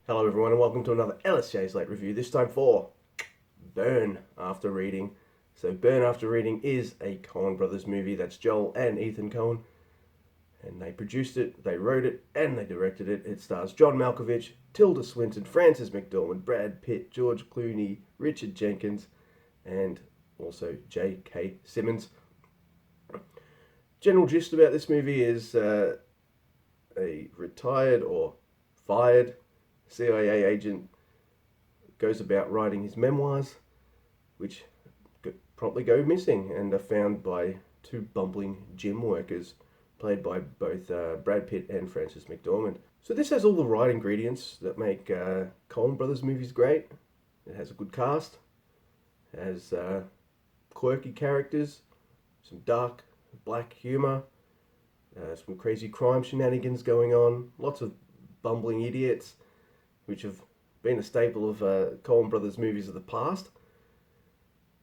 Hello everyone and welcome to another LSJ's Late Review, this time for Burn After Reading. So Burn After Reading is a Coen Brothers movie. That's Joel and Ethan Coen. And they produced it, they wrote it, and they directed it. It stars John Malkovich, Tilda Swinton, Frances McDormand, Brad Pitt, George Clooney, Richard Jenkins, and also J.K. Simmons. General gist about this movie is a retired or fired CIA agent goes about writing his memoirs, which promptly go missing and are found by two bumbling gym workers, played by both Brad Pitt and Frances McDormand. So this has all the right ingredients that make Coen Brothers movies great. It has a good cast, it has quirky characters, some dark black humour, some crazy crime shenanigans going on, lots of bumbling idiots, which have been a staple of Coen Brothers movies of the past.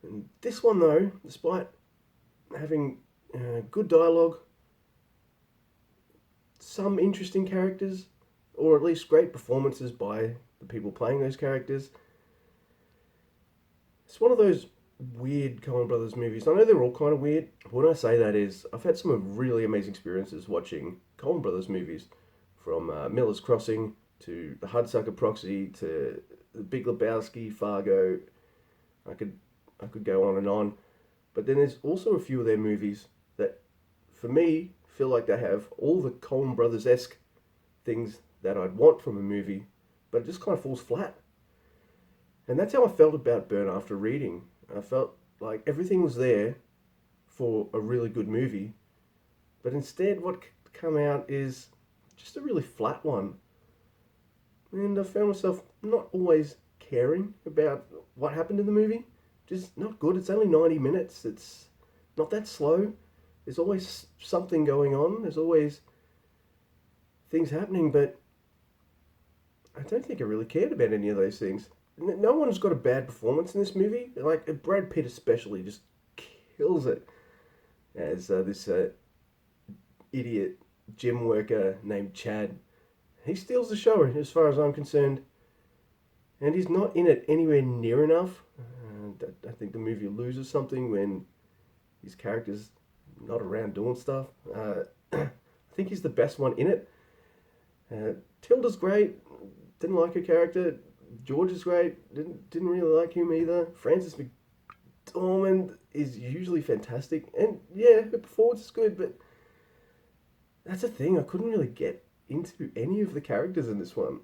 And this one, though, despite having good dialogue, some interesting characters, or at least great performances by the people playing those characters, it's one of those weird Coen Brothers movies. I know they're all kind of weird. When I say that is, I've had some really amazing experiences watching Coen Brothers movies, from Miller's Crossing to The Hudsucker Proxy to The Big Lebowski, Fargo. I could go on and on. But then there's also a few of their movies that, for me, feel like they have all the Coen Brothers-esque things that I'd want from a movie, but it just kind of falls flat. And that's how I felt about Burn After Reading. I felt like everything was there for a really good movie, but instead what come out is just a really flat one. And I found myself not always caring about what happened in the movie. Just not good. It's only 90 minutes. It's not that slow. There's always something going on. There's always things happening, but I don't think I really cared about any of those things. No one's got a bad performance in this movie. Like Brad Pitt especially just kills it as this idiot gym worker named Chad. He steals the show as far as I'm concerned, and he's not in it anywhere near enough. I think the movie loses something when his character's not around doing stuff. I think he's the best one in it. Tilda's great. Didn't like her character. George is great. Didn't really like him either. Frances McDormand is usually fantastic, and yeah, her performance is good. But that's the thing. I couldn't really get into any of the characters in this one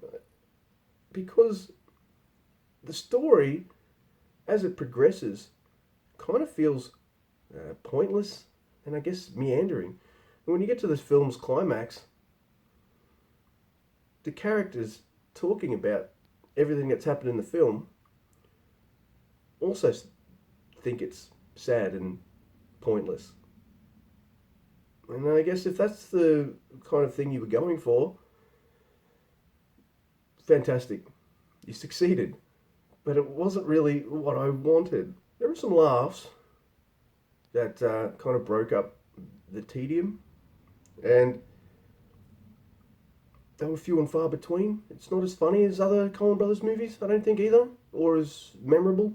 because the story, as it progresses, kind of feels pointless and I guess meandering. And when you get to this film's climax, the characters talking about everything that's happened in the film also think it's sad and pointless. And I guess if that's the kind of thing you were going for, fantastic. You succeeded. But it wasn't really what I wanted. There were some laughs that kind of broke up the tedium, and they were few and far between. It's not as funny as other Coen Brothers movies, I don't think either, or as memorable.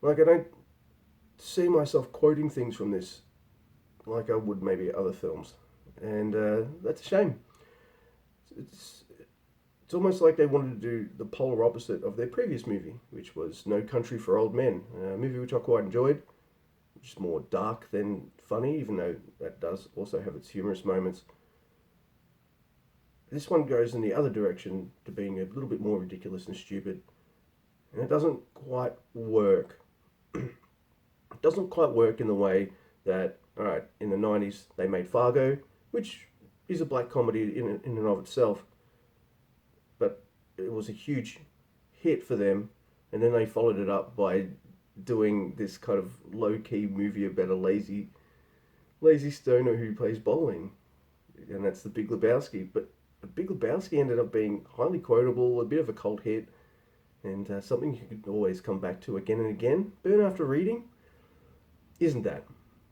Like, I don't see myself quoting things from this like I would maybe other films, and that's a shame. It's almost like they wanted to do the polar opposite of their previous movie, which was No Country for Old Men, a movie which I quite enjoyed, which is more dark than funny, even though that does also have its humorous moments. This one goes in the other direction to being a little bit more ridiculous and stupid, and it doesn't quite work. It doesn't quite work in the way that, alright, in the 90s they made Fargo, which is a black comedy in and of itself, but it was a huge hit for them, and then they followed it up by doing this kind of low-key movie about a lazy stoner who plays bowling, and that's The Big Lebowski. But The Big Lebowski ended up being highly quotable, a bit of a cult hit, and something you could always come back to again and again. Burn After Reading isn't that.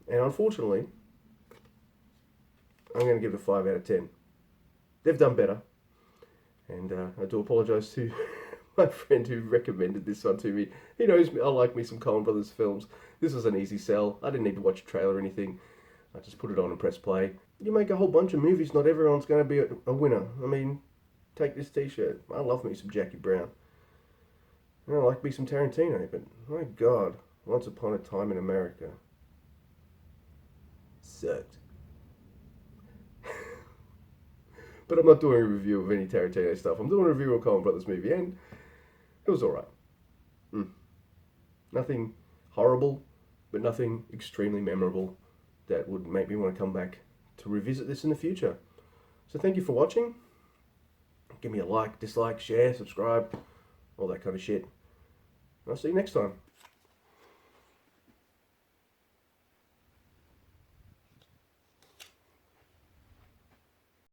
And unfortunately, I'm going to give it a 5 out of 10. They've done better. And I do apologise to my friend who recommended this one to me. He knows me, I like me some Coen Brothers films. This was an easy sell. I didn't need to watch a trailer or anything. I just put it on and press play. You make a whole bunch of movies, not everyone's going to be a winner. I mean, take this t-shirt. I love me some Jackie Brown. And I like me some Tarantino, but my God, Once Upon a Time in America sucked. But I'm not doing a review of any Tarantino stuff. I'm doing a review of a Coen Brothers movie, and it was alright. Nothing horrible, but nothing extremely memorable that would make me want to come back to revisit this in the future. So thank you for watching. Give me a like, dislike, share, subscribe, all that kind of shit. I'll see you next time.